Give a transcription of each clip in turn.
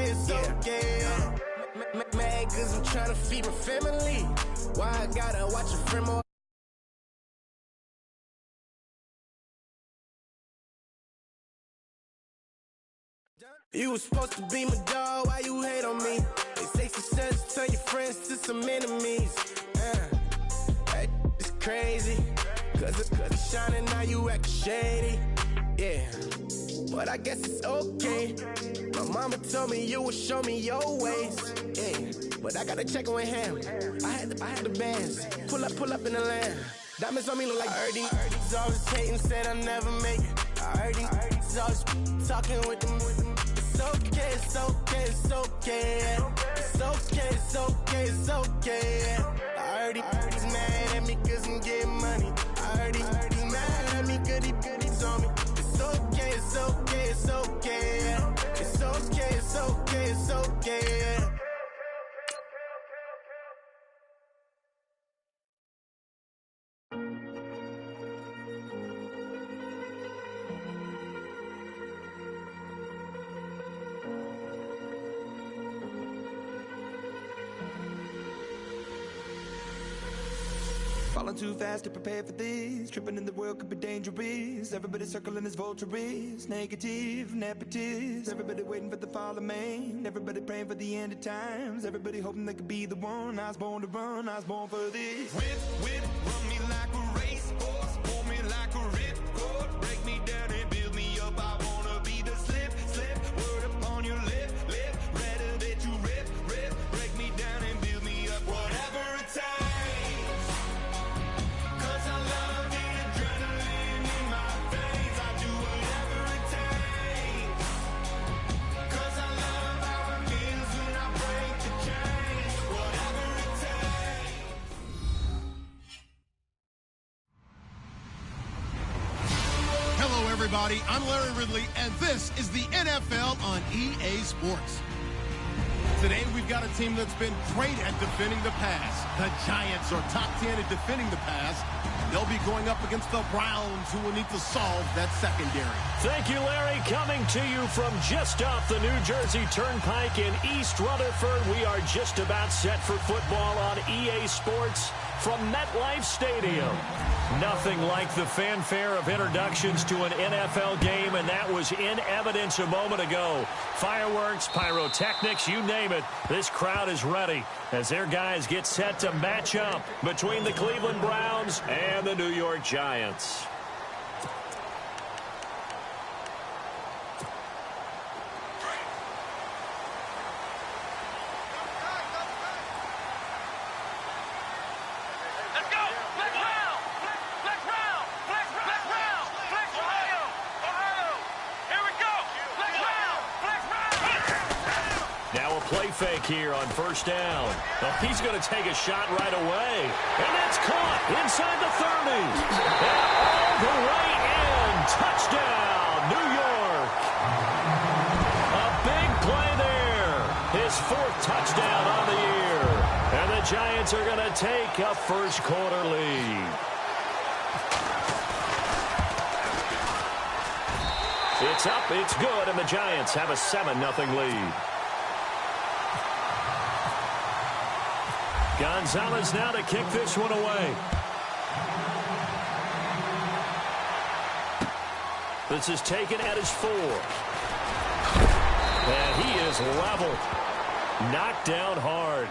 okay, it's okay. Mad cause I'm trying to feed my family. Why I gotta watch a friend more? You was supposed to be my dog, why you hate on me? They say success turn your friends to some enemies. Hey, it's crazy, cause it's shining, now you acting shady. Yeah, but I guess it's okay. My mama told me you would show me your ways. Yeah, but I gotta check with him. I had the bands. Pull up in the land. Diamonds on me look like these always hating, said I never make it. I heard these always talking with them. It's okay, it's okay, it's okay. It's okay, it's okay, it's okay. I heard he's mad at me cause I'm getting money. I heard he's mad at me cause he's on me. It's okay, it's okay, it's okay. It's okay, it's okay, it's okay. Falling too fast to prepare for this. Tripping in the world could be dangerous. Everybody circling as vultures. Negative, nepotist. Everybody waiting for the fall of man. Everybody praying for the end of times. Everybody hoping they could be the one. I was born to run, I was born for this. Whip, run me like a racehorse. Pull me like a ripcord. Break me down and build me up. I wanna be the slip. Word upon your lip. Rather that you rip. Break me down and build me up. Whatever it takes. Everybody, I'm Larry Ridley, and this is the NFL on EA Sports. Today, we've got a team that's been great at defending the pass. The Giants are top 10 at defending the pass. They'll be going up against the Browns, who will need to solve that secondary. Thank you, Larry. Coming to you from just off the New Jersey Turnpike in East Rutherford. We are just about set for football on EA Sports from MetLife Stadium. Nothing like the fanfare of introductions to an NFL game, and that was in evidence a moment ago. Fireworks, pyrotechnics, you name it. This crowd is ready as their guys get set to match up between the Cleveland Browns and the New York Giants. Fake here on first down. Oh, he's going to take a shot right away. And that's caught inside the 30. And all the way in. Touchdown, New York. A big play there. His fourth touchdown on the year. And the Giants are going to take a first quarter lead. It's up, it's good, and the Giants have a 7-0 lead. Gonzalez now to kick this one away. This is taken at his 4. And he is level. Knocked down hard.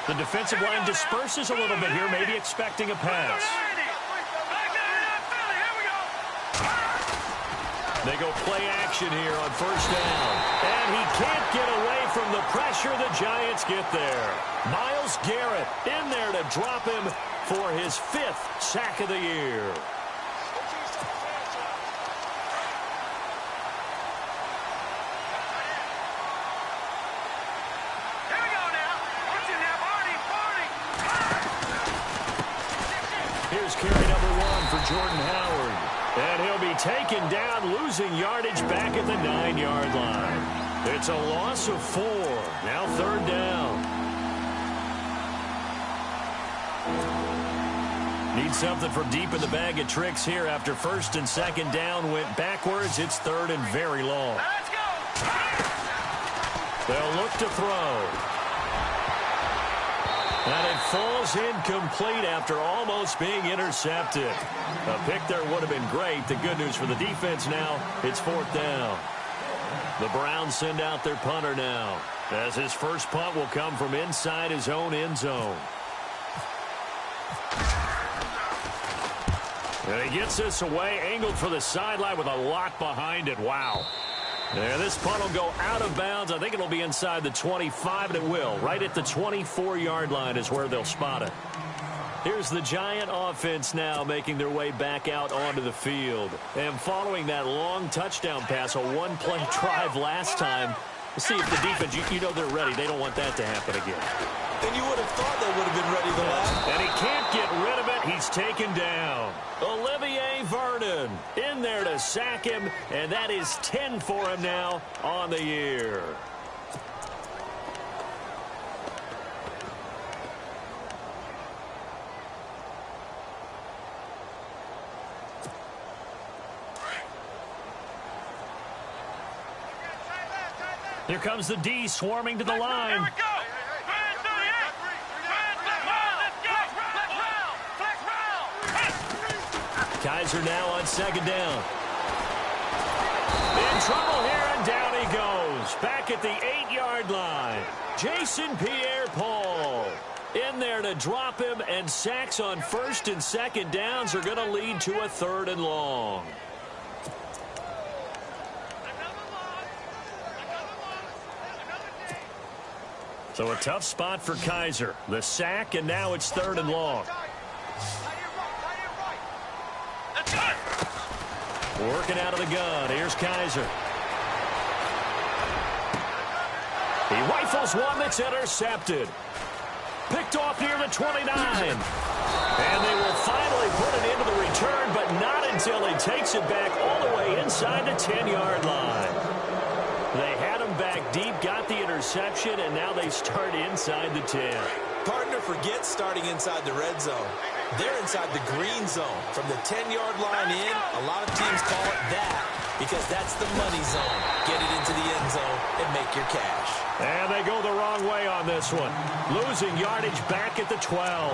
The defensive line disperses a little bit here, maybe expecting a pass. They go play action here on first down. And he can't get away from the pressure. The Giants get there. Myles Garrett in there to drop him for his 5th sack of the year. Here's carry number 1 for Jordan Howard. And he'll be be taken down, losing yardage back at the 9-yard line. It's a loss of 4. Now 3rd down. Need something from deep in the bag of tricks here after 1st and 2nd down went backwards. It's 3rd and very long. Let's go. They'll look to throw. And it falls incomplete after almost being intercepted. A pick there would have been great. The good news for the defense now, it's 4th down. The Browns send out their punter now, as his first punt will come from inside his own end zone. And he gets this away, angled for the sideline with a lot behind it. Wow. And this punt will go out of bounds. I think it'll be inside the 25, and it will. Right at the 24-yard line is where they'll spot it. Here's the Giant offense now making their way back out onto the field. And following that long touchdown pass, a one-play drive last time, see if the defense, you know they're ready. They don't want that to happen again. And you would have thought they would have been ready the last. And he can't get rid of it. He's taken down. Olivier Vernon in there to sack him, and that is 10 for him now on the year. Here comes the D swarming to the line. Kizer now on 2nd down. In trouble here, and down he goes. Back at the 8-yard line. Jason Pierre-Paul in there to drop him, and sacks on 1st and 2nd downs are going to lead to a 3rd and long. So a tough spot for Kizer. The sack, and now it's 3rd and long. Working out of the gun. Here's Kizer. He rifles one that's intercepted. Picked off near the 29. And they will finally put it into the return, but not until he takes it back all the way inside the 10-yard line. They had him back deep, got the interception, and now they start inside the 10. Partner forgets starting inside the red zone. They're inside the green zone. From the 10-yard line in, a lot of teams call it that because that's the money zone. Get it into the end zone and make your cash. And they go the wrong way on this one. Losing yardage back at the 12.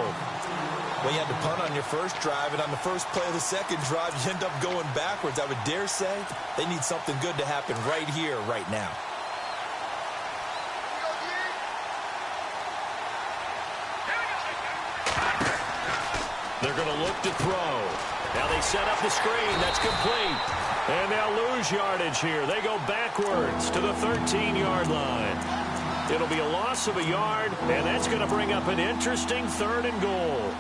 When you had to punt on your first drive, and on the first play of the second drive, you end up going backwards. I would dare say they need something good to happen right here, right now. They're going to look to throw. Now they set up the screen. That's complete. And they'll lose yardage here. They go backwards to the 13-yard line. It'll be a loss of a yard, and that's going to bring up an interesting 3rd and goal.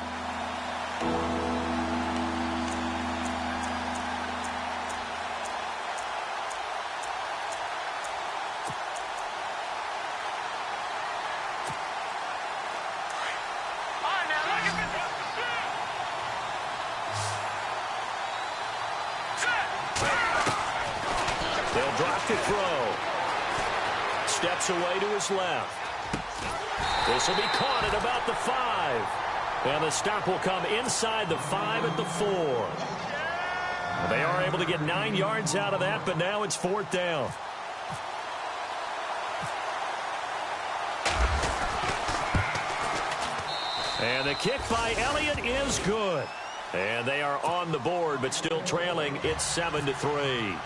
They'll drop to throw. Steps away to his left. This will be caught at about the 5. And the stop will come inside the 5 at the 4. They are able to get 9 yards out of that, but now it's 4th down. And the kick by Elliott is good. And they are on the board, but still trailing. It's 7-3.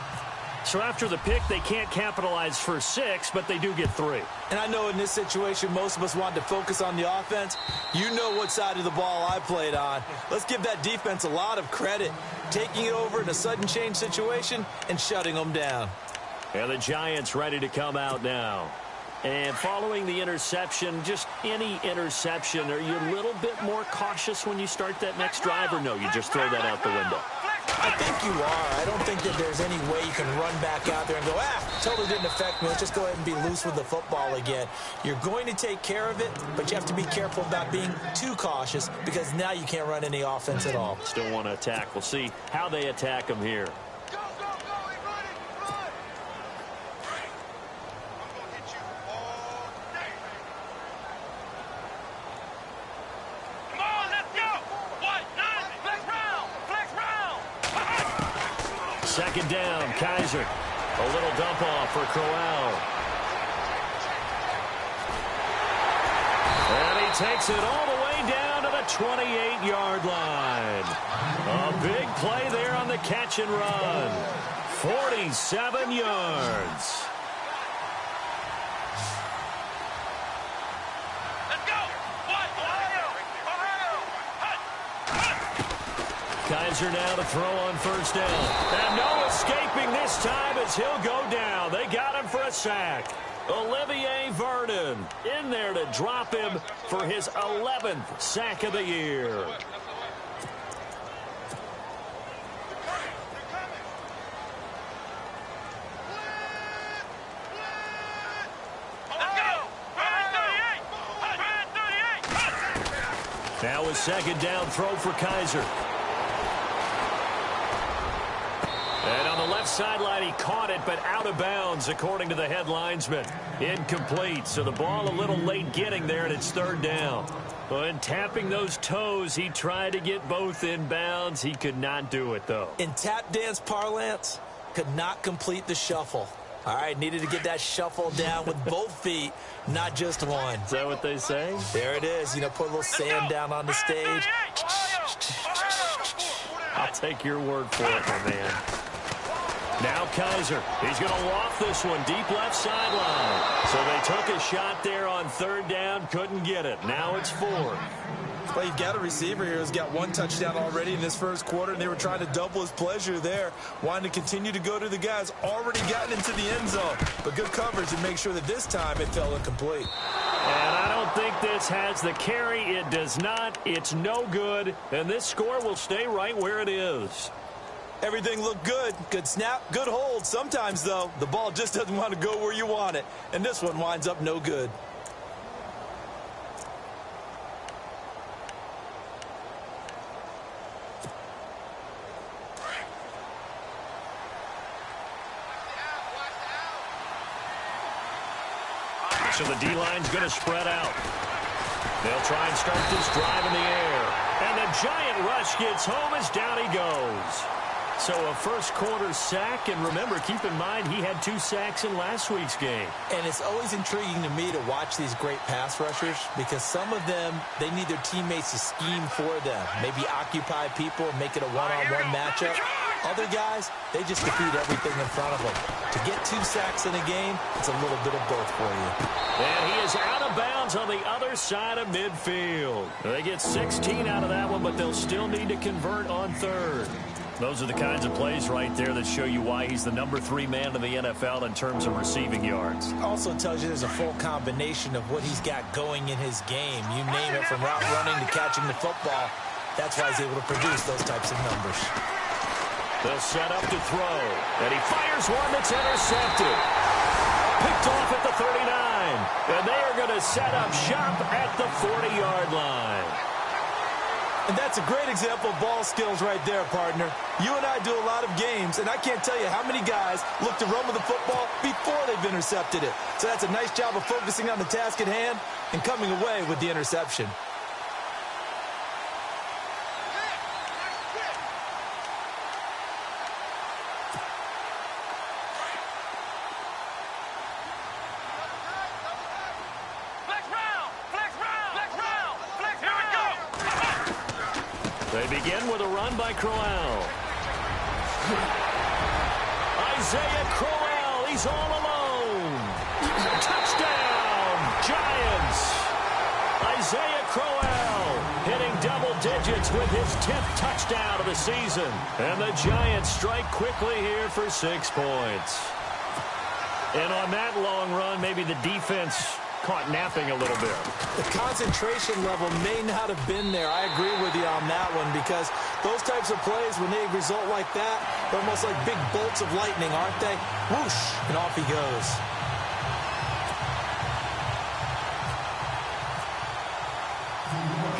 So after the pick, they can't capitalize for 6, but they do get 3. And I know in this situation, most of us wanted to focus on the offense. You know what side of the ball I played on. Let's give that defense a lot of credit, taking it over in a sudden change situation and shutting them down. And the Giants ready to come out now. And following the interception, just any interception, are you a little bit more cautious when you start that next drive, or no, you just throw that out the window? I think you are. I don't think that there's any way you can run back out there and go, totally didn't affect me. Let's just go ahead and be loose with the football again. You're going to take care of it, but you have to be careful about being too cautious because now you can't run any offense at all. Still want to attack. We'll see how they attack them here. second down. Kaiser. A little dump off for Crowell. And he takes it all the way down to the 28-yard line. A big play there on the catch and run. 47 yards. Kaiser now to throw on first down. And no escaping this time as he'll go down. They got him for a sack. Olivier Vernon in there to drop him for his 11th sack of the year. Now a second down throw for Kaiser. And on the left sideline, he caught it, but out of bounds, according to the head linesman. Incomplete, so the ball a little late getting there, and it's third down. And tapping those toes, he tried to get both in bounds. He could not do it, though. In tap dance parlance, could not complete the shuffle. All right, needed to get that shuffle down with both feet, not just one. Is that what they say? There it is. You know, put a little sand down on the stage. I'll take your word for it, my man. Now Kaiser. He's going to loft this one deep left sideline. So they took a shot there on third down, couldn't get it. Now it's fourth. Well, you've got a receiver here who's got one touchdown already in this first quarter, and they were trying to double his pleasure there, wanting to continue to go to the guys already gotten into the end zone. But good coverage and make sure that this time it fell incomplete. And I don't think this has the carry. It does not. It's no good. And this score will stay right where it is. Everything looked good. Good snap, good hold. Sometimes, though, the ball just doesn't want to go where you want it. And this one winds up no good. So the D-line's going to spread out. They'll try and start this drive in the air. And the giant rush gets home as down he goes. So a first quarter sack, and remember, keep in mind, he had 2 sacks in last week's game. And it's always intriguing to me to watch these great pass rushers because some of them, they need their teammates to scheme for them. Maybe occupy people, make it a one-on-one matchup. Other guys, they just defeat everything in front of them. To get 2 sacks in a game, it's a little bit of both for you. And he is out of bounds on the other side of midfield. They get 16 out of that one, but they'll still need to convert on third. Those are the kinds of plays right there that show you why he's the number 3 man in the NFL in terms of receiving yards. Also tells you there's a full combination of what he's got going in his game. You name it, from route running to catching the football. That's why he's able to produce those types of numbers. They'll set up to throw. And he fires one that's intercepted. Picked off at the 39. And they are going to set up shop at the 40-yard line. And that's a great example of ball skills right there, partner. You and I do a lot of games, and I can't tell you how many guys look to run with the football before they've intercepted it. So that's a nice job of focusing on the task at hand and coming away with the interception. They begin with a run by Crowell. Isaiah Crowell, he's all alone. Touchdown, Giants. Isaiah Crowell hitting double digits with his 10th touchdown of the season. And the Giants strike quickly here for 6 points. And on that long run, maybe the defense caught napping a little bit. The concentration level may not have been there. I agree with you on that one because those types of plays, when they result like that, they're almost like big bolts of lightning, aren't they? Whoosh, and off he goes.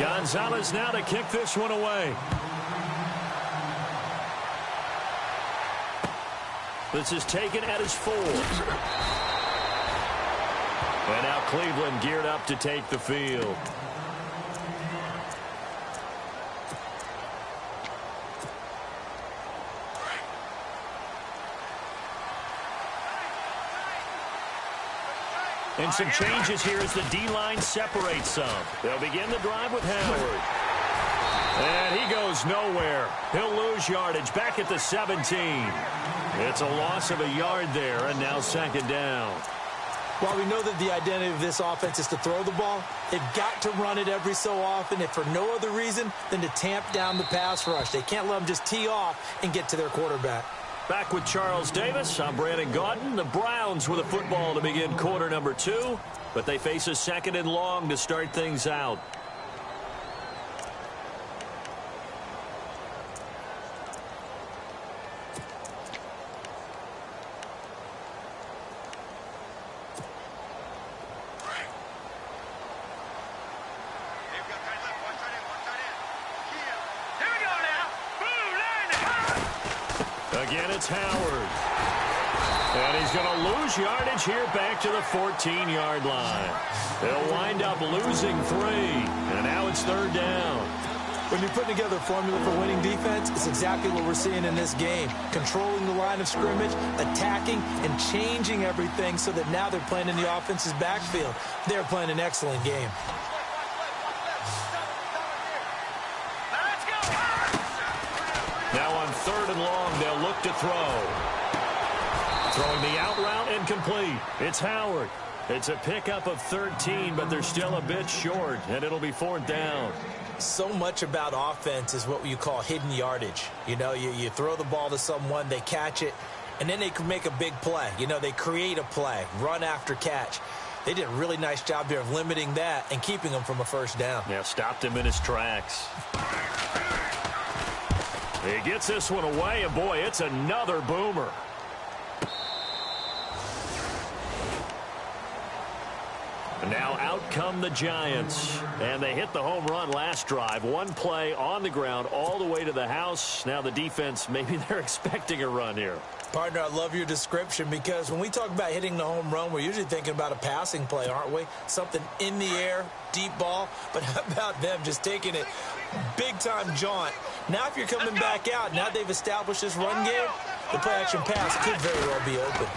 Gonzalez now to kick this one away. This is taken at his 4. And now Cleveland geared up to take the field. And some changes here as the D-line separates some. They'll begin the drive with Howard. And he goes nowhere. He'll lose yardage back at the 17. It's a loss of a yard there, and now second down. While we know that the identity of this offense is to throw the ball, they've got to run it every so often, if for no other reason than to tamp down the pass rush. They can't let them just tee off and get to their quarterback. Back with Charles Davis, I'm Brandon Gaudin. The Browns with a football to begin quarter number 2, but they face a second and long to start things out. Again, it's Howard. And he's going to lose yardage here back to the 14-yard line. They'll wind up losing 3. And now it's third down. When you're putting together a formula for winning defense, it's exactly what we're seeing in this game. Controlling the line of scrimmage, attacking, and changing everything so that now they're playing in the offense's backfield. They're playing an excellent game. Now on third and long, they'll look to throw. Throwing the out route incomplete. It's Howard. It's a pickup of 13, but they're still a bit short, and it'll be fourth down. So much about offense is what you call hidden yardage. You know, you throw the ball to someone, they catch it, and then they can make a big play. You know, they create a play, run after catch. They did a really nice job there of limiting that and keeping him from a first down. Yeah, stopped him in his tracks. He gets this one away, and boy, it's another boomer. And now out come the Giants. And they hit the home run last drive. One play on the ground all the way to the house. Now the defense, maybe they're expecting a run here. Partner, I love your description because when we talk about hitting the home run, we're usually thinking about a passing play, aren't we? Something in the air, deep ball. But how about them just taking it big-time jaunt? Now if you're coming back out, now they've established this run game, the play-action pass could very well be open.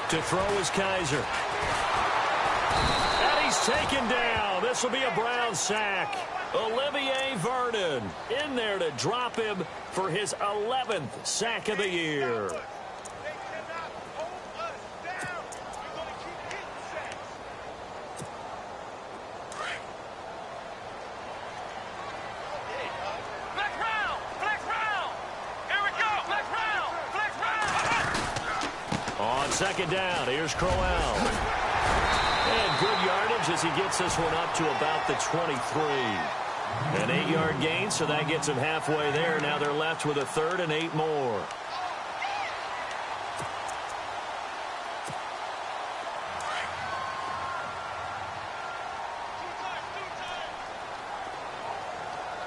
To throw is Kaiser. And he's taken down. This will be a Brown sack. Olivier Vernon in there to drop him for his 11th sack of the year. On second down, here's Crowell. And good yardage as he gets this one up to about the 23. An 8-yard gain, so that gets him halfway there. Now they're left with a third and 8 more.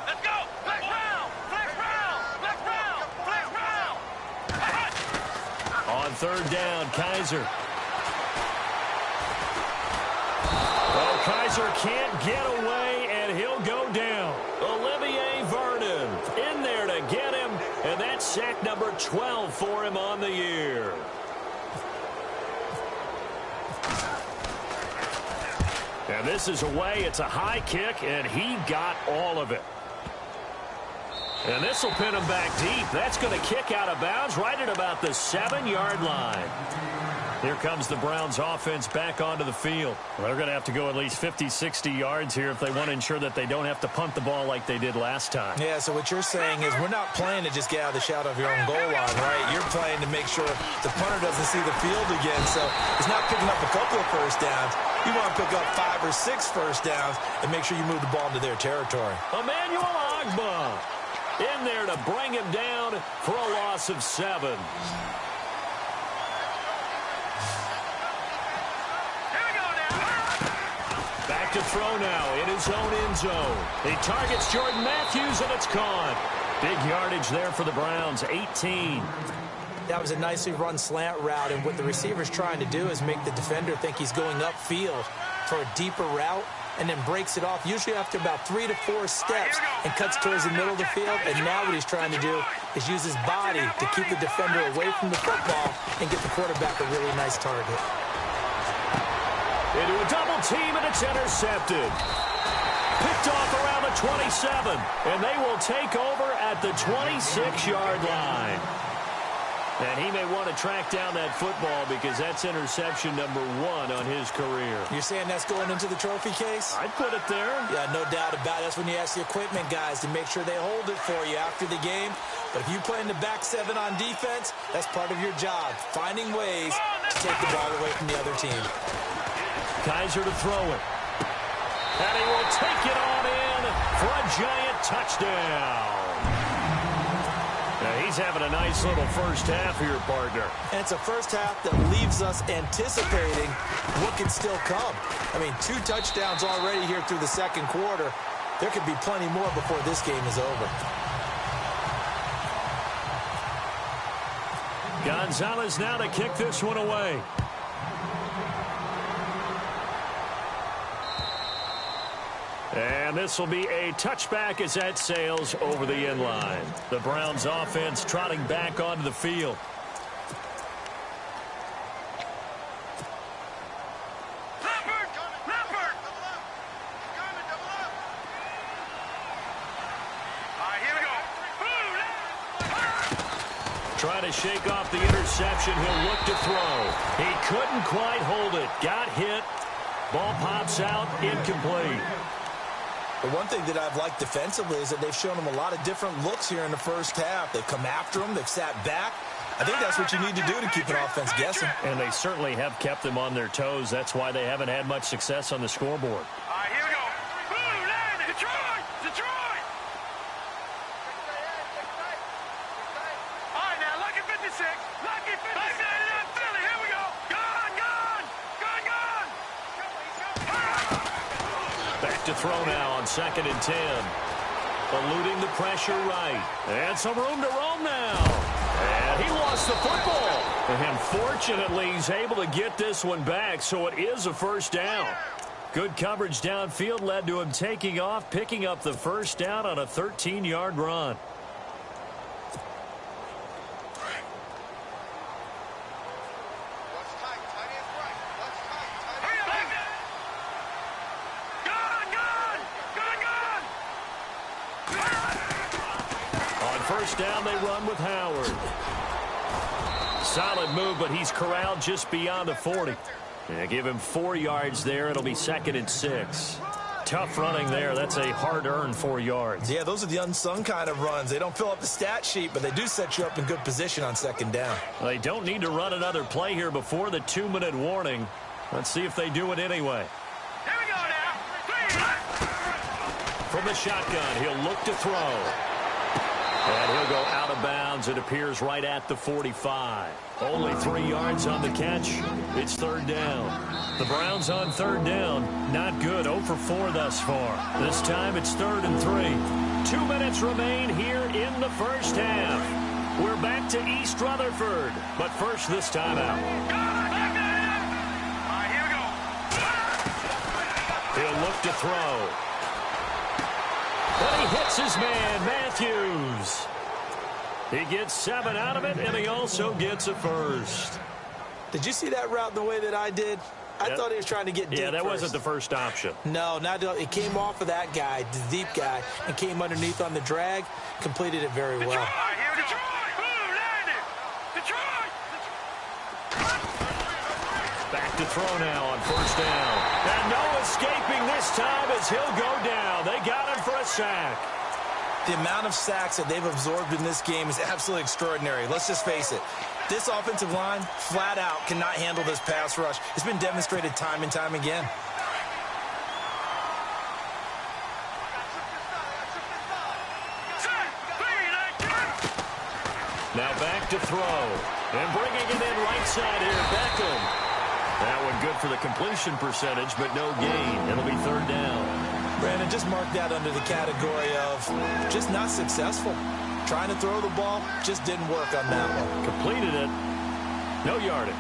Let's go! Flex round! Flex round! Flex round! Flex round! On third down, Kaiser. Kaiser can't get away, and he'll go down. Olivier Vernon in there to get him, and that's sack number 12 for him on the year. And this is away. It's a high kick, and he got all of it. And this will pin him back deep. That's going to kick out of bounds right at about the 7-yard line. Here comes the Browns offense back onto the field. Well, they're going to have to go at least 50, 60 yards here if they want to ensure that they don't have to punt the ball like they did last time. Yeah, so what you're saying is we're not playing to just get out of the shadow of your own goal line, right? You're playing to make sure the punter doesn't see the field again. So it's not picking up a couple of first downs. You want to pick up 5 or 6 first downs and make sure you move the ball into their territory. Emmanuel Ogbah in there to bring him down for a loss of 7. Back to throw now in his own end zone. He targets Jordan Matthews, and it's caught. Big yardage there for the Browns, 18. That was a nicely run slant route, and what the receiver's trying to do is make the defender think he's going upfield for a deeper route, and then breaks it off, usually after about 3 to 4 steps, and cuts towards the middle of the field. And now what he's trying to do is use his body to keep the defender away from the football and get the quarterback a really nice target. into a double team, and it's intercepted. Picked off around the 27, and they will take over at the 26-yard line. And he may want to track down that football because that's interception number 1 on his career. You're saying that's going into the trophy case? I'd put it there. Yeah, no doubt about it. That's when you ask the equipment guys to make sure they hold it for you after the game. But if you play in the back 7 on defense, that's part of your job, finding ways to take the ball away from the other team. Kizer to throw it. And he will take it on in for a giant touchdown. Now he's having a nice little first half here, partner. And it's a first half that leaves us anticipating what can still come. I mean, 2 touchdowns already here through the second quarter. There could be plenty more before this game is over. Gonzalez now to kick this one away. And this will be a touchback as that sails over the end line. The Browns offense trotting back onto the field. Trying to shake off the interception. He'll look to throw. He couldn't quite hold it. Got hit. Ball pops out. Incomplete. The one thing that I've liked defensively is that they've shown them a lot of different looks here in the first half. They've come after them. They've sat back. I think that's what you need to do to keep an offense guessing. And they certainly have kept them on their toes. That's why they haven't had much success on the scoreboard. All right, here we go. Blue, land, Detroit! Detroit! All right, now, Lucky 56. Lucky 56. Philly, here we go. Gone, gone. Gone, gone. Back to throw now on 2nd and 10. Eluding the pressure right. And some room to roam now. And he lost the football. And fortunately, he's able to get this one back, so it is a first down. Good coverage downfield led to him taking off, picking up the first down on a 13-yard run. First down, they run with Howard. Solid move, but he's corralled just beyond the 40. They give him 4 yards there. It'll be 2nd and 6. Tough running there. That's a hard-earned 4 yards. Yeah, those are the unsung kind of runs. They don't fill up the stat sheet, but they do set you up in good position on 2nd down. They don't need to run another play here before the 2-minute warning. Let's see if they do it anyway. Here we go now. From the shotgun, he'll look to throw. And he'll go out of bounds, it appears, right at the 45. Only 3 yards on the catch. It's 3rd down. The Browns on 3rd down. Not good. 0 for 4 thus far. This time it's 3rd and 3. 2 minutes remain here in the first half. We're back to East Rutherford. But first, this time out. All right, here we go. He'll look to throw. But he hits his man, Matthews. He gets 7 out of it, and he also gets a first. Did you see that route the way that I did? I thought he was trying to get deep. Yeah, that wasn't the first option. No, it came off of that guy, the deep guy, and came underneath on the drag. Completed it very well. Detroit, here we go. Blue, landed. Detroit. Back to throw now on 1st down. And no escaping this time as he'll go down. They got him for a sack. The amount of sacks that they've absorbed in this game is absolutely extraordinary. Let's just face it. This offensive line, flat out, cannot handle this pass rush. It's been demonstrated time and time again. Now back to throw. And bringing it in right side here, Beckham. That one good for the completion percentage, but no gain. It'll be 3rd down. Brandon, just mark that under the category of just not successful. Trying to throw the ball, just didn't work on that one. Completed it. No yardage.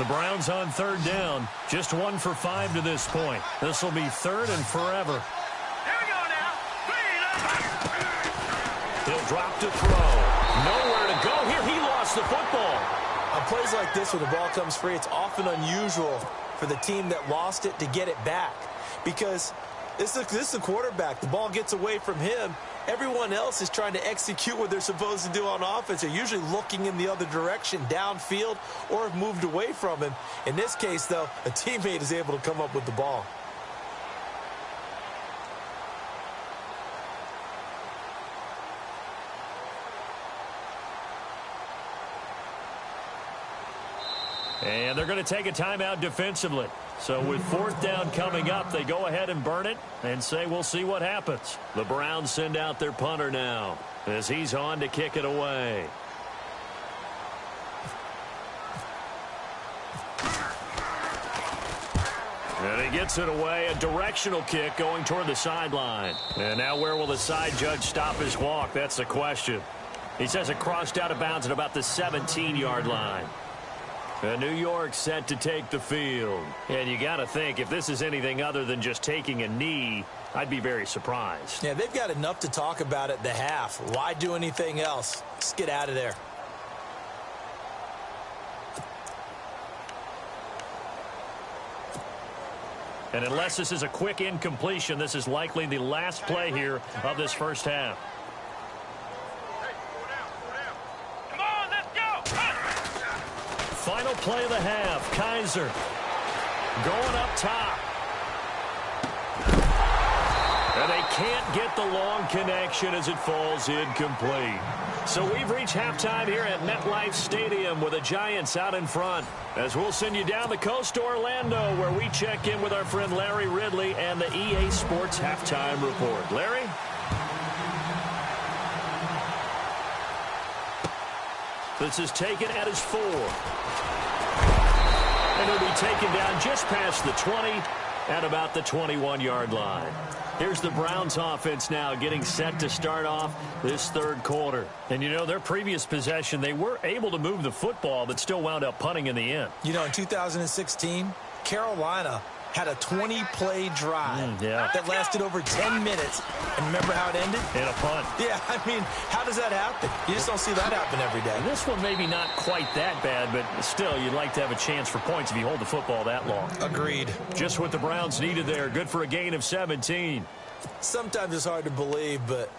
The Browns on 3rd down. Just 1 for 5 to this point. This will be 3rd and forever. Here we go now. He'll drop to throw. Nowhere to go here. He lost the football. On plays like this where the ball comes free, it's often unusual for the team that lost it to get it back. Because this is the quarterback. The ball gets away from him. Everyone else is trying to execute what they're supposed to do on offense. They're usually looking in the other direction, downfield, or have moved away from him. In this case, though, a teammate is able to come up with the ball. And they're going to take a timeout defensively. So with 4th down coming up, they go ahead and burn it and say we'll see what happens. The Browns send out their punter now as he's on to kick it away. And he gets it away, a directional kick going toward the sideline. And now where will the side judge stop his walk? That's the question. He says it crossed out of bounds at about the 17-yard line. New York set to take the field. And you got to think, if this is anything other than just taking a knee, I'd be very surprised. Yeah, they've got enough to talk about at the half. Why do anything else? Just get out of there. And unless this is a quick incompletion, this is likely the last play here of this first half. Final play of the half. Kaiser going up top. And they can't get the long connection as it falls incomplete. So we've reached halftime here at MetLife Stadium with the Giants out in front. As we'll send you down the coast to Orlando, where we check in with our friend Larry Ridley and the EA Sports Halftime Report. Larry? This is taken at his 4. And it'll be taken down just past the 20 at about the 21-yard line. Here's the Browns offense now getting set to start off this third quarter. And, you know, their previous possession, they were able to move the football but still wound up punting in the end. You know, in 2016, Carolina had a 20-play drive that lasted over 10 minutes. And remember how it ended? In a punt. Yeah, I mean, how does that happen? You just don't see that happen every day. And this one maybe not quite that bad, but still, you'd like to have a chance for points if you hold the football that long. Agreed. Just what the Browns needed there. Good for a gain of 17. Sometimes it's hard to believe, but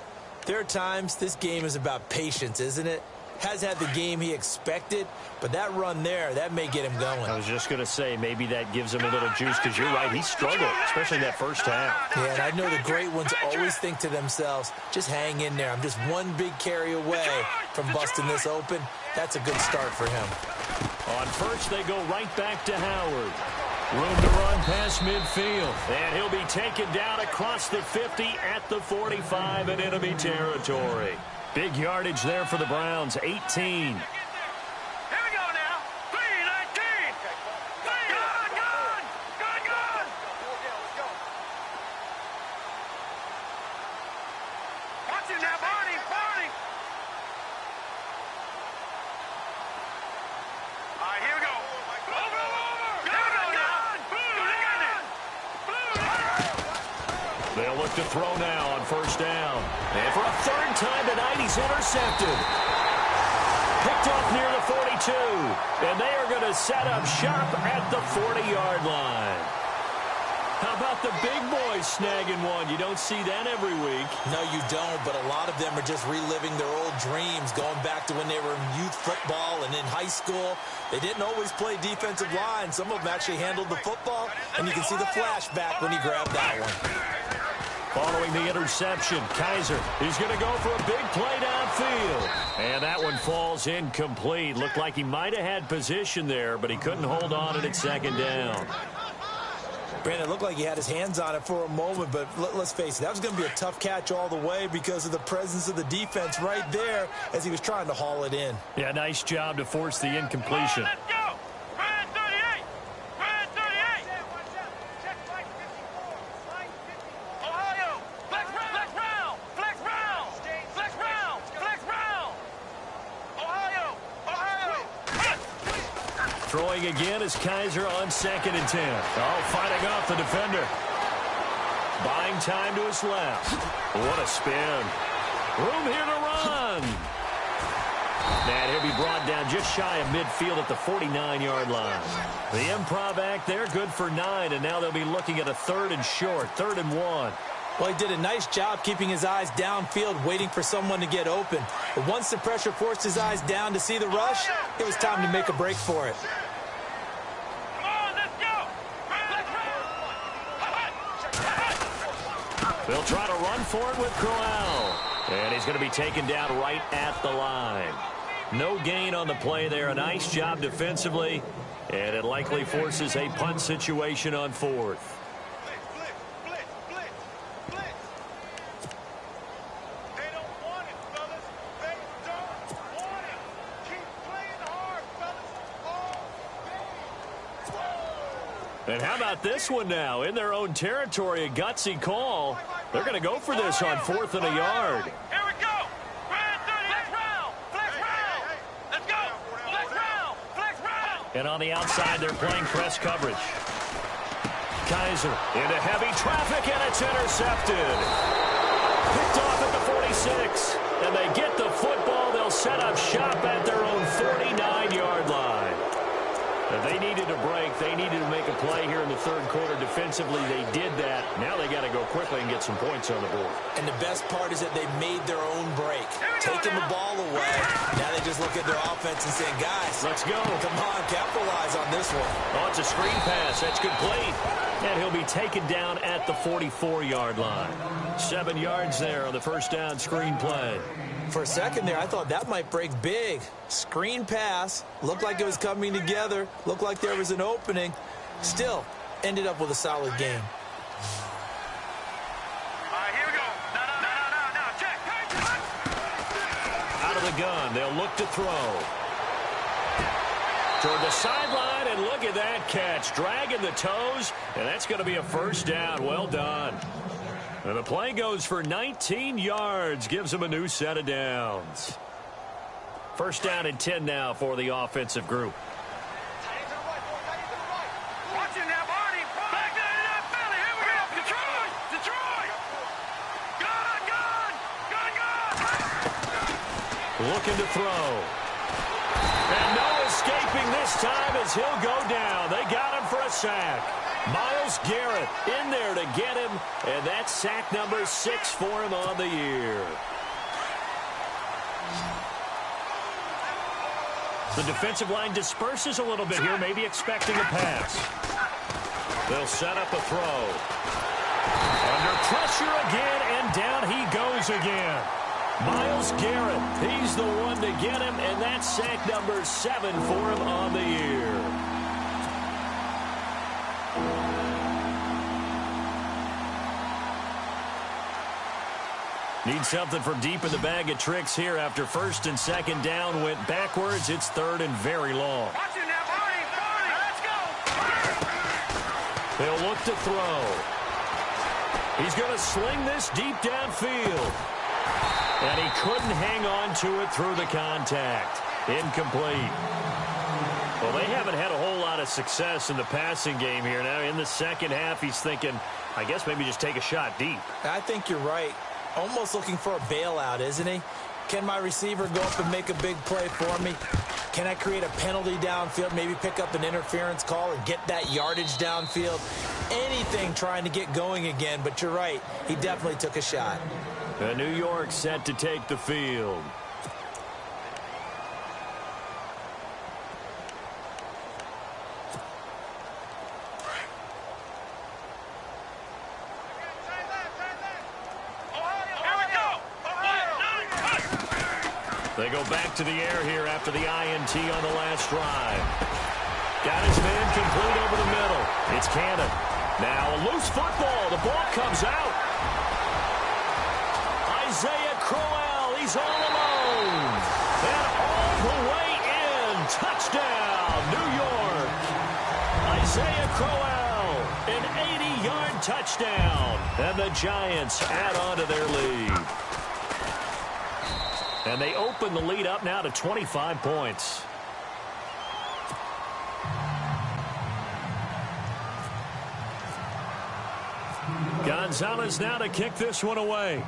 there are times this game is about patience, isn't it? Has had the game he expected, but that run there, that may get him going. I was just going to say, maybe that gives him a little juice, because you're right, he struggled, especially that first half. Yeah, and I know the great ones always think to themselves, just hang in there. I'm just one big carry away from busting this open. That's a good start for him. On first, they go right back to Howard. Room to run past midfield. And he'll be taken down across the 50 at the 45 in enemy territory. Big yardage there for the Browns, 18. Here we go now. 3-19. Good. Watch it now, Barney. All right, here we go. Over. Here we go now. They'll look to throw now on first down. And for a third time tonight, he's intercepted. Picked off near the 42. And they are going to set up shop at the 40-yard line. How about the big boys snagging one? You don't see that every week. No, you don't, but a lot of them are just reliving their old dreams, going back to when they were in youth football and in high school. They didn't always play defensive line. Some of them actually handled the football, and you can see the flashback when he grabbed that one. Following the interception, Kaiser is going to go for a big play downfield. And that one falls incomplete. Looked like he might have had position there, but he couldn't hold on at second down. Brandon, it looked like he had his hands on it for a moment, but let's face it, that was going to be a tough catch all the way because of the presence of the defense right there as he was trying to haul it in. Yeah, nice job to force the incompletion. Let's go. Red 38. Ohio. Flex round. Ohio. Throwing again is Kaiser on 2nd and 10. Oh, fighting off the defender. Buying time to his left. What a spin. Room here to run. And he'll be brought down just shy of midfield at the 49-yard line. The improv act there, good for 9, and now they'll be looking at a 3rd and short, 3rd and 1. Well, he did a nice job keeping his eyes downfield, waiting for someone to get open. But once the pressure forced his eyes down to see the rush, it was time to make a break for it. Come on, let's go. They'll try to run for it with Crowell. And he's going to be taken down right at the line. No gain on the play there. A nice job defensively. And it likely forces a punt situation on 4th. And how about this one now? In their own territory, a gutsy call. They're going to go for this on 4th and a yard. Here we go. Flex round. Flex round. Let's go. Flex round. Flex round. And on the outside, they're playing press coverage. Kaiser into heavy traffic, and it's intercepted. Picked off at the 46. And they get the football. They'll set up shop at their own 49-yard line. If they needed a break, they needed to make a play here in the 3rd quarter. Defensively, they did that. Now they got to go quickly and get some points on the board. And the best part is that they made their own break, taking the ball away. Now they just look at their offense and say, guys, let's go. Come on, capitalize on this one. Oh, it's a screen pass. That's complete. And he'll be taken down at the 44-yard line. 7 yards there on the first down screen play. For a second there, I thought that might break big. Screen pass. Looked like it was coming together. Looked like there was an opening. Still, ended up with a solid game. All right, here we go. No. Check. Out of the gun. They'll look to throw. Toward the sideline, and look at that catch. Dragging the toes, and that's going to be a first down. Well done. And the play goes for 19 yards. Gives them a new set of downs. First down and 10 now for the offensive group. Watch it now, Barney. Back there in that belly. Here we go. Detroit. Gun. Looking to throw. And no escaping this time as he'll go down. They got him for a sack. Myles Garrett in there to get him, and that's sack number 6 for him on the year. The defensive line disperses a little bit here, maybe expecting a pass. They'll set up a throw. Under pressure again, and down he goes again. Myles Garrett, he's the one to get him, and that's sack number 7 for him on the year. Need something from deep in the bag of tricks here after first and second down went backwards. It's 3rd and very long. Watch it now, Barney. Let's go. They'll look to throw. He's going to sling this deep downfield. And he couldn't hang on to it through the contact. Incomplete. Well, they haven't had a whole lot of success in the passing game here. Now, in the second half, he's thinking, I guess maybe just take a shot deep. I think you're right. Almost looking for a bailout, isn't he? Can my receiver go up and make a big play for me? Can I create a penalty downfield, maybe pick up an interference call and get that yardage downfield? Anything trying to get going again, but you're right. He definitely took a shot. And New York set to take the field. They go back to the air here after the INT on the last drive. Got his man complete over the middle. It's Cannon. Now a loose football. The ball comes out. Isaiah Crowell, he's all alone. And all the way in. Touchdown, New York. Isaiah Crowell, an 80-yard touchdown. And the Giants add on to their lead. And they open the lead up now to 25 points. Gonzalez now to kick this one away.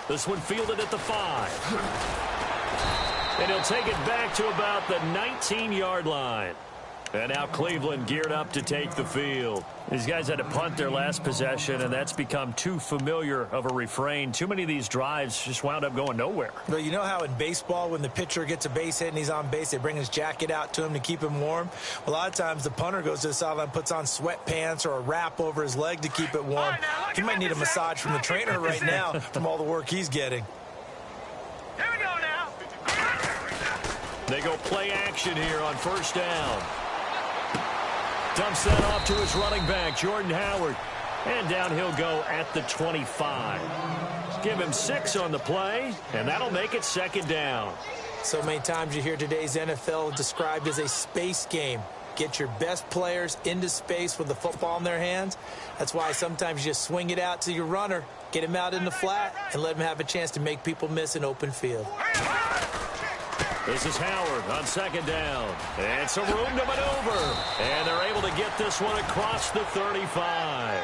This one fielded at the 5. And he'll take it back to about the 19-yard line. And now Cleveland geared up to take the field. These guys had to punt their last possession, and that's become too familiar of a refrain. Too many of these drives just wound up going nowhere. But you know how in baseball, when the pitcher gets a base hit and he's on base, they bring his jacket out to him to keep him warm? A lot of times the punter goes to the sideline, puts on sweatpants or a wrap over his leg to keep it warm. He might need a massage from the trainer right now from all the work he's getting. Here we go now. They go play action here on first down. Dumps that off to his running back, Jordan Howard. And down he'll go at the 25. Give him 6 on the play, and that'll make it second down. So many times you hear today's NFL described as a space game. Get your best players into space with the football in their hands. That's why sometimes you just swing it out to your runner, get him out in the flat, and let him have a chance to make people miss an open field. This is Howard on second down. And some room to maneuver. And they're able to get this one across the 35.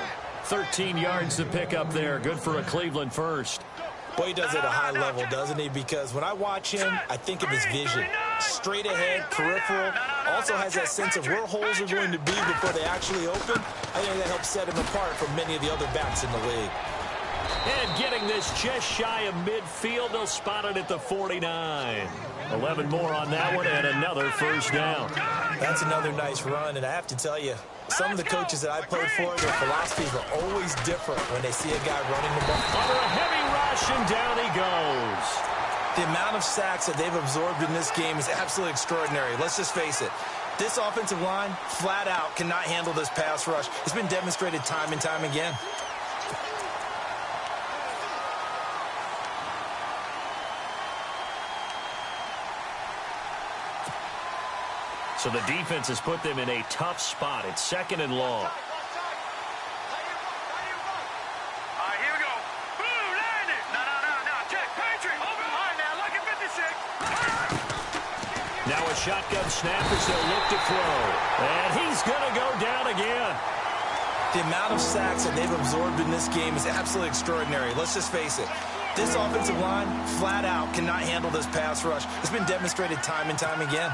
13 yards to pick up there. Good for a Cleveland first. Boy, he does it at a high level, doesn't he? Because when I watch him, I think of his vision. Straight ahead, peripheral. Also has that sense of where holes are going to be before they actually open. I think that helps set him apart from many of the other backs in the league. And getting this just shy of midfield, they'll spot it at the 49. 11 more on that one, and another first down. That's another nice run, and I have to tell you, some of the coaches that I played for, their philosophies are always different when they see a guy running the ball. Under a heavy rush, and down he goes. The amount of sacks that they've absorbed in this game is absolutely extraordinary. Let's just face it. This offensive line, flat out, cannot handle this pass rush. It's been demonstrated time and time again. So the defense has put them in a tough spot. It's second and long. All right, here we go. Blue, landed. No. Check, Patriot. Over. All right, now, look at 56. Now a shotgun snap as they'll look to throw. And he's going to go down again. The amount of sacks that they've absorbed in this game is absolutely extraordinary. Let's just face it. This offensive line, flat out, cannot handle this pass rush. It's been demonstrated time and time again.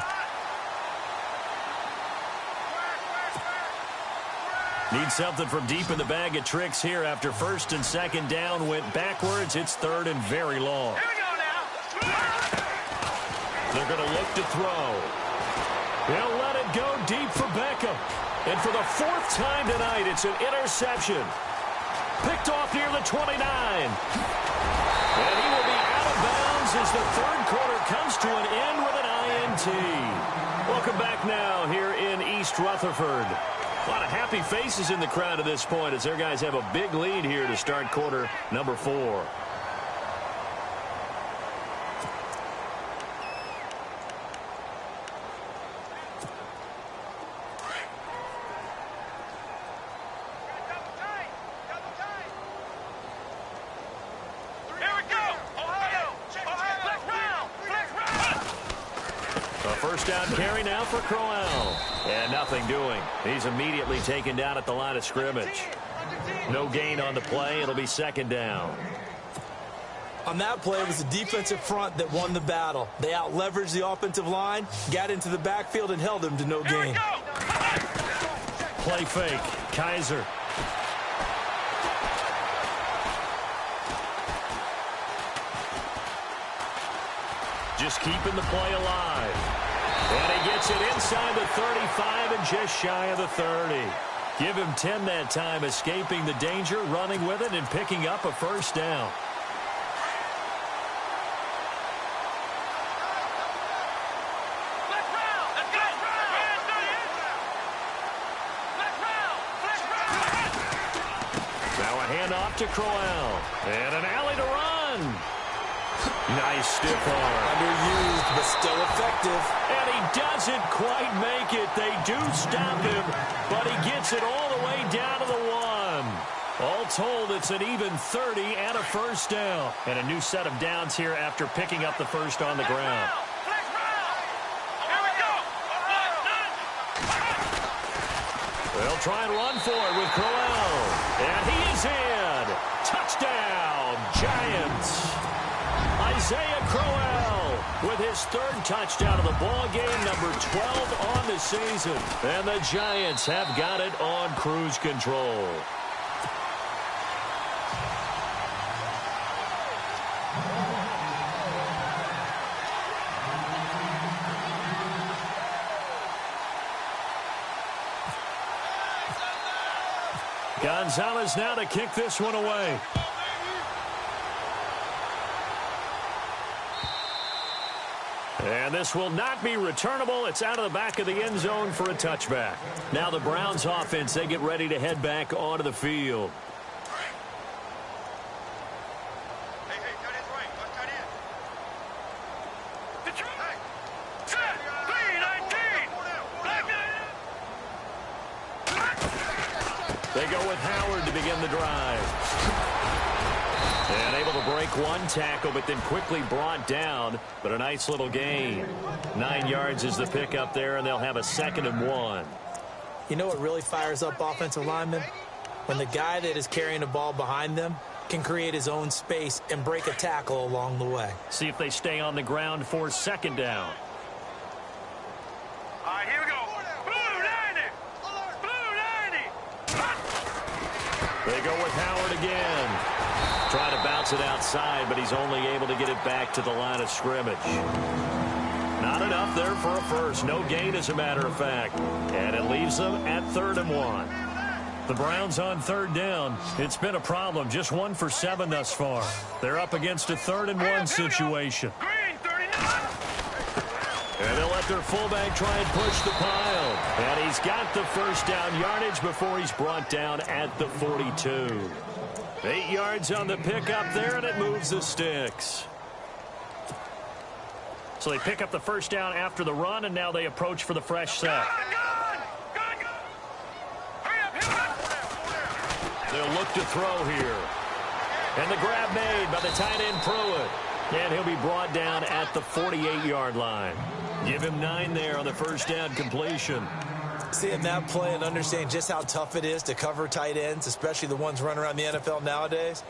Need something from deep in the bag of tricks here after first and second down went backwards. It's third and very long. Here we go now. They're going to look to throw. They'll let it go deep for Beckham. And for the 4th time tonight, it's an interception. Picked off near the 29. And he will be out of bounds as the third quarter comes to an end with an INT. Welcome back now here in East Rutherford. A lot of happy faces in the crowd at this point as their guys have a big lead here to start quarter number 4. Here we go. Ohio. A first down carry now for Crowell. And nothing doing. He's immediately taken down at the line of scrimmage. No gain on the play. It'll be second down. On that play, it was the defensive front that won the battle. They out-leveraged the offensive line, got into the backfield, and held them to no gain. Play fake. Kaiser. Just keeping the play alive. And he gets it inside the 35 and just shy of the 30. Give him 10 that time, escaping the danger, running with it, and picking up a first down. Now a handoff to Crowell. And an alley to run. Nice stiff arm. Underused, but still effective. And he doesn't quite make it. They do stop him, but he gets it all the way down to the 1. All told, it's an even 30 and a first down. And a new set of downs here after picking up the first on the ground. They'll try and run for it with Crowell. And he is in. Touchdown, Giants. with his 3rd touchdown of the ball game, number 12 on the season. And the Giants have got it on cruise control. Gonzalez now to kick this one away. And this will not be returnable. It's out of the back of the end zone for a touchback. Now the Browns offense, they get ready to head back onto the field. They go with Howard to begin the drive. And able to break one tackle, but then quickly brought down. But a nice little gain. 9 yards is the pickup there, and they'll have a 2nd and 1. You know what really fires up offensive linemen? When the guy that is carrying the ball behind them can create his own space and break a tackle along the way. See if they stay on the ground for 2nd down. All right, here we go. Blue 90. Blue 90. They go with Howard again. Trying to bounce it outside, but he's only able to get it back to the line of scrimmage. Not enough there for a first. No gain, as a matter of fact. And it leaves them at 3rd and 1. The Browns on 3rd down. It's been a problem. Just 1 for 7 thus far. They're up against a 3rd and 1 situation. Green 39. And they'll let their fullback try and push the pile. And he's got the first down yardage before he's brought down at the 42. 8 yards on the pickup there, and it moves the sticks. So they pick up the first down after the run, and now they approach for the fresh set. They'll look to throw here. And the grab made by the tight end Pruitt. And he'll be brought down at the 48-yard line. Give him 9 there on the first down completion. Seeing that play and understanding just how tough it is to cover tight ends, especially the ones running around the NFL nowadays,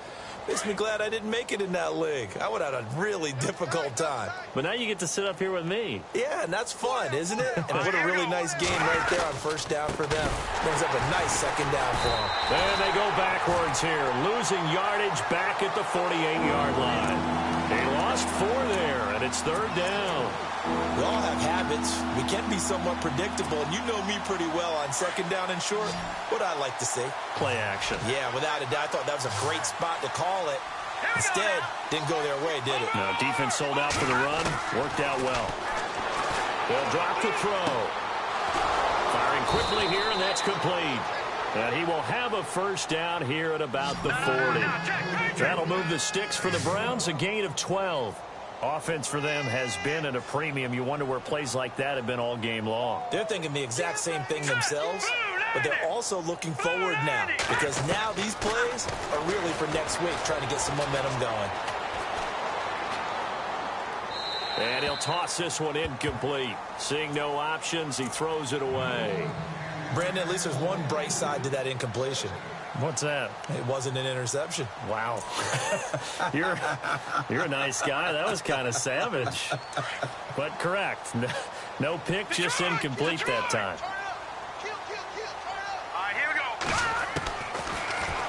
makes me glad I didn't make it in that league. I would have had a really difficult time. But now you get to sit up here with me. Yeah, and that's fun, isn't it? And what a really nice game right there on first down for them. Brings up a nice 2nd down for them. And they go backwards here, losing yardage back at the 48-yard line. They lost 4 there, and it's 3rd down. We all have habits. We can be somewhat predictable, and you know me pretty well on 2nd down and short. What I like to see. Play action. Yeah, without a doubt. I thought that was a great spot to call it. Instead, didn't go their way, did it? No, defense sold out for the run. Worked out well. They'll drop the throw. Firing quickly here, and that's complete. And he will have a first down here at about the 40. That'll move the sticks for the Browns, a gain of 12. Offense for them has been at a premium. You wonder where plays like that have been all game long. They're thinking the exact same thing themselves, but they're also looking forward now, because now these plays are really for next week, trying to get some momentum going. And he'll toss this one incomplete. Seeing no options, he throws it away. Brandon, at least there's one bright side to that incompletion. What's that? It wasn't an interception. Wow. You're a nice guy. That was kind of savage. But correct. No pick, just incomplete that time. All right, here we go.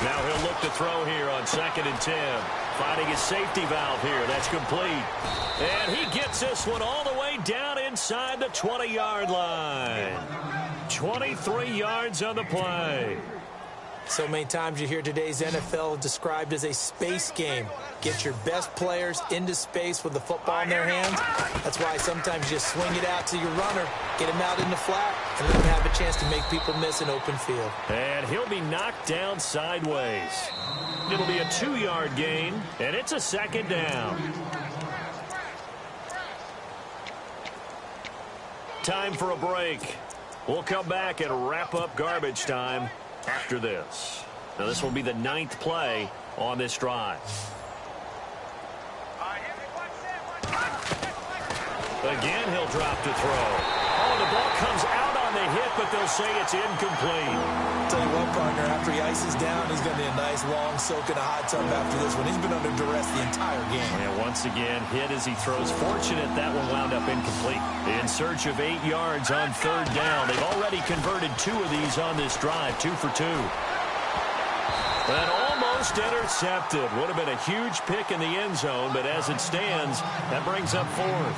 Now he'll look to throw here on 2nd and 10. Finding his safety valve here. That's complete. And he gets this one all the way down inside the 20-yard line. 23 yards on the play. So many times you hear today's NFL described as a space game. Get your best players into space with the football in their hands. That's why sometimes you just swing it out to your runner, get him out in the flat, and let him have a chance to make people miss an open field. And he'll be knocked down sideways. It'll be a 2-yard gain, and it's a 2nd down. Time for a break. We'll come back and wrap up garbage time after this. Now this will be the 9th play on this drive. Again, he'll drop to throw. Oh, the ball comes out on on the hit, but they'll say it's incomplete. Tell you what, partner, after he ices down, he's going to need a nice long soak in a hot tub after this one. He's been under duress the entire game. And once again, hit as he throws. Fortunate that one wound up incomplete. In search of 8 yards on third down. They've already converted 2 of these on this drive, 2 for 2. And almost intercepted. Would have been a huge pick in the end zone, but as it stands, that brings up 4th.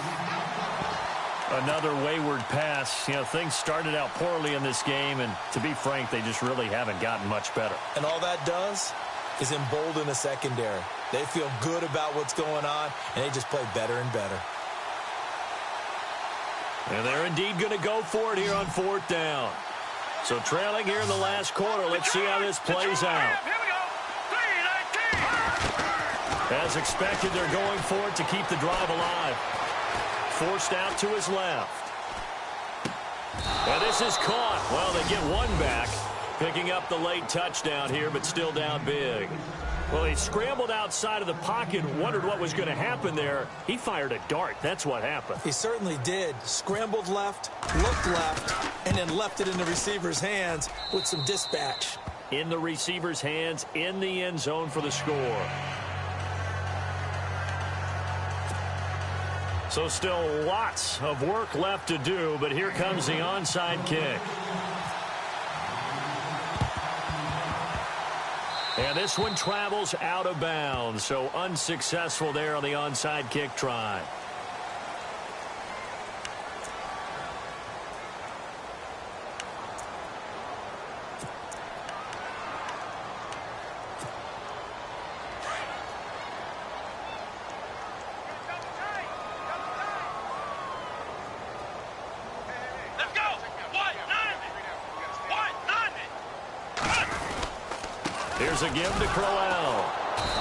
Another wayward pass. You know, things started out poorly in this game, and to be frank, they just really haven't gotten much better. And all that does is embolden a secondary. They feel good about what's going on, and they just play better and better. And they're indeed going to go for it here on 4th down. So trailing here in the last quarter, let's see how this plays out. Here we go. 3-19. As expected, they're going for it to keep the drive alive. Forced out to his left. And this is caught. Well, they get one back. Picking up the late touchdown here, but still down big. Well, he scrambled outside of the pocket, wondered what was going to happen there. He fired a dart. That's what happened. He certainly did. Scrambled left, looked left, and then left it in the receiver's hands with some dispatch. In the receiver's hands, in the end zone for the score. So still lots of work left to do, but here comes the onside kick. And this one travels out of bounds, so unsuccessful there on the onside kick try. Here's a give to Crowell.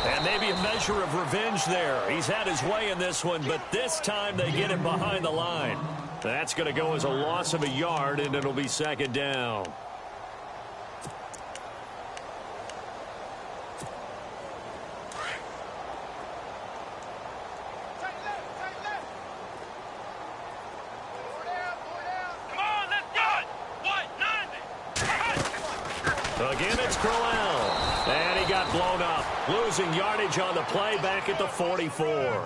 And maybe a measure of revenge there. He's had his way in this one, but this time they get him behind the line. That's going to go as a loss of a yard, and it'll be 2nd down. Again, it's Crowell. And he got blown up. Losing yardage on the play back at the 44.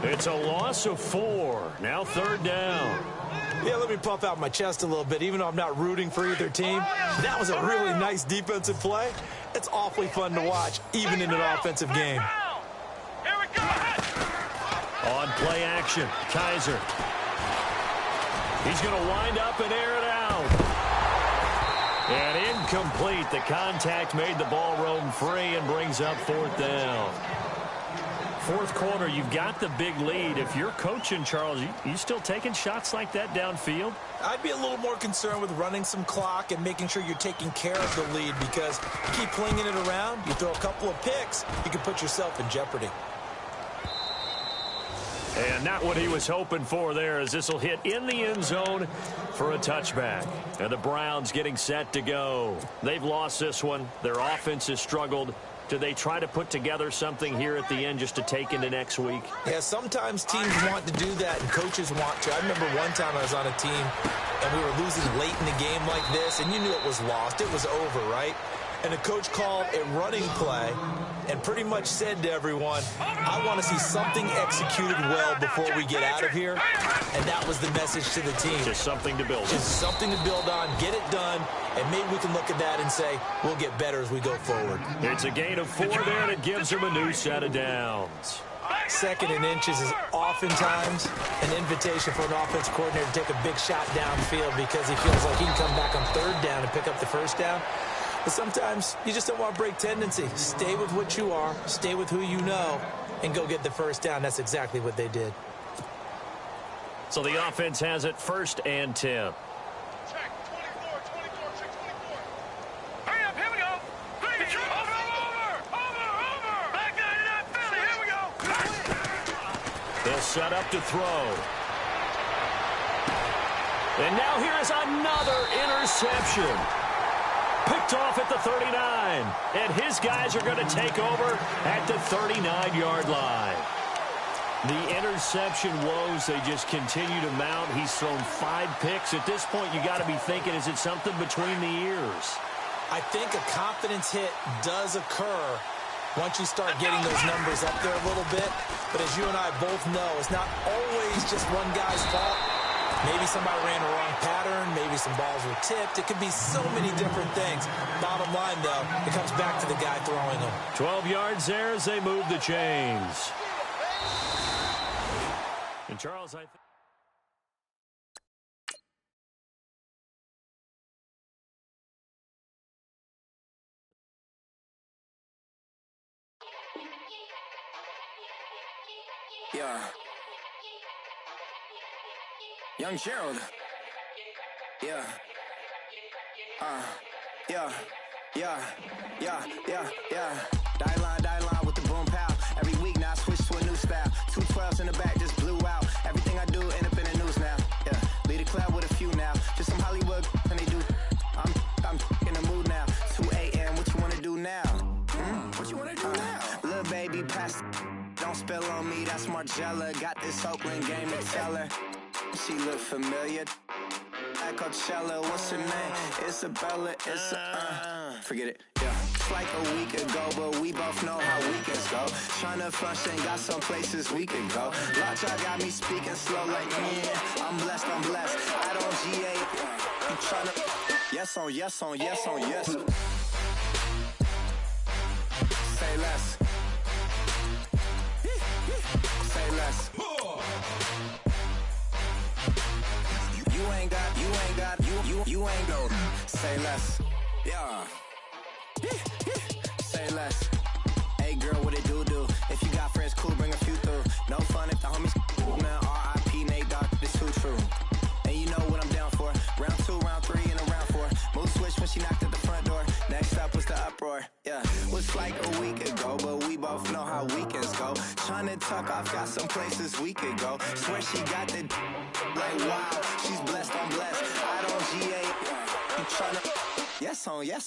It's a loss of 4. Now 3rd down. Yeah, let me puff out my chest a little bit. Even though I'm not rooting for either team, that was a really nice defensive play. It's awfully fun to watch, even in an offensive game. Here we go. On play action, Kaiser. He's going to wind up and air it out. And incomplete. The contact made the ball roam free and brings up 4th down. 4th quarter, you've got the big lead. If you're coaching, Charles, you still taking shots like that downfield? I'd be a little more concerned with running some clock and making sure you're taking care of the lead, because you keep flinging it around, you throw a couple of picks, you can put yourself in jeopardy. And not what he was hoping for there, as this will hit in the end zone for a touchback. And the Browns getting set to go. They've lost this one. Their offense has struggled. Do they try to put together something here at the end just to take into next week? Yeah, sometimes teams want to do that and coaches want to. I remember one time I was on a team and we were losing late in the game like this, and you knew it was lost. It was over, right? And the coach called a running play and pretty much said to everyone, I want to see something executed well before we get out of here. And that was the message to the team. Just something to build on. Just something to build on, get it done, and maybe we can look at that and say, we'll get better as we go forward. It's a gain of 4 there, and it gives them a new set of downs. 2nd and inches is oftentimes an invitation for an offense coordinator to take a big shot downfield because he feels like he can come back on 3rd down and pick up the 1st down. But sometimes you just don't want to break tendency. Stay with what you are, stay with who you know, and go get the 1st down. That's exactly what they did. So the offense has it 1st and 10. Check. 24, 624. Hurry up, here we go. Over. Back 99 Philly, here we go. They'll set up to throw. And now here is another interception. Picked off at the 39. And his guys are going to take over at the 39-yard line. The interception woes, they just continue to mount. He's thrown 5 picks. At this point, you got to be thinking, is it something between the ears? I think a confidence hit does occur once you start getting those numbers up there a little bit. But as you and I both know, it's not always just one guy's fault. Maybe somebody ran a wrong pattern. Maybe some balls were tipped. It could be so many different things. Bottom line, though, it comes back to the guy throwing them. 12 yards there as they move the chains. And Charles, I think... Yeah. Young Gerald. Yeah. Yeah. Die line with the boom pow. Every week now I switch to a new style. 2 12s in the back just blew out. Everything I do end up in the news now. Yeah. Lead a club with a few now. Just some Hollywood and they do. I'm in the mood now. 2 a.m. What you wanna do now? What you wanna do now? Little baby pass. Don't spill on me, that's Margella. Got this Oakland game to tell her. She look familiar. At Coachella, what's her name? Isabella, forget it, yeah. It's like a week ago, but we both know how weekends go. Tryna function, got some places we could go. Lockjaw got me speaking slow like, I'm blessed. I don't GA. You tryna, yes on yes. Say less. Say less. You ain't go. Say less. Yeah. Say less. Hey girl, what it do? If you got friends, cool, bring a few through. No fun if the homies cool, man. R.I.P. Nate Dogg, this too true. And you know what I'm down for. Round 2, round 3, and a round 4. Mood switch when she knocked at the front door. Next up was the uproar. Yeah. Was like a week ago, but we both know how weekends go. Tryna tuck off, got some places we could go. Swear she got the like wow, she's blessed, I'm blessed. I don't GA. You tryna yes on yes.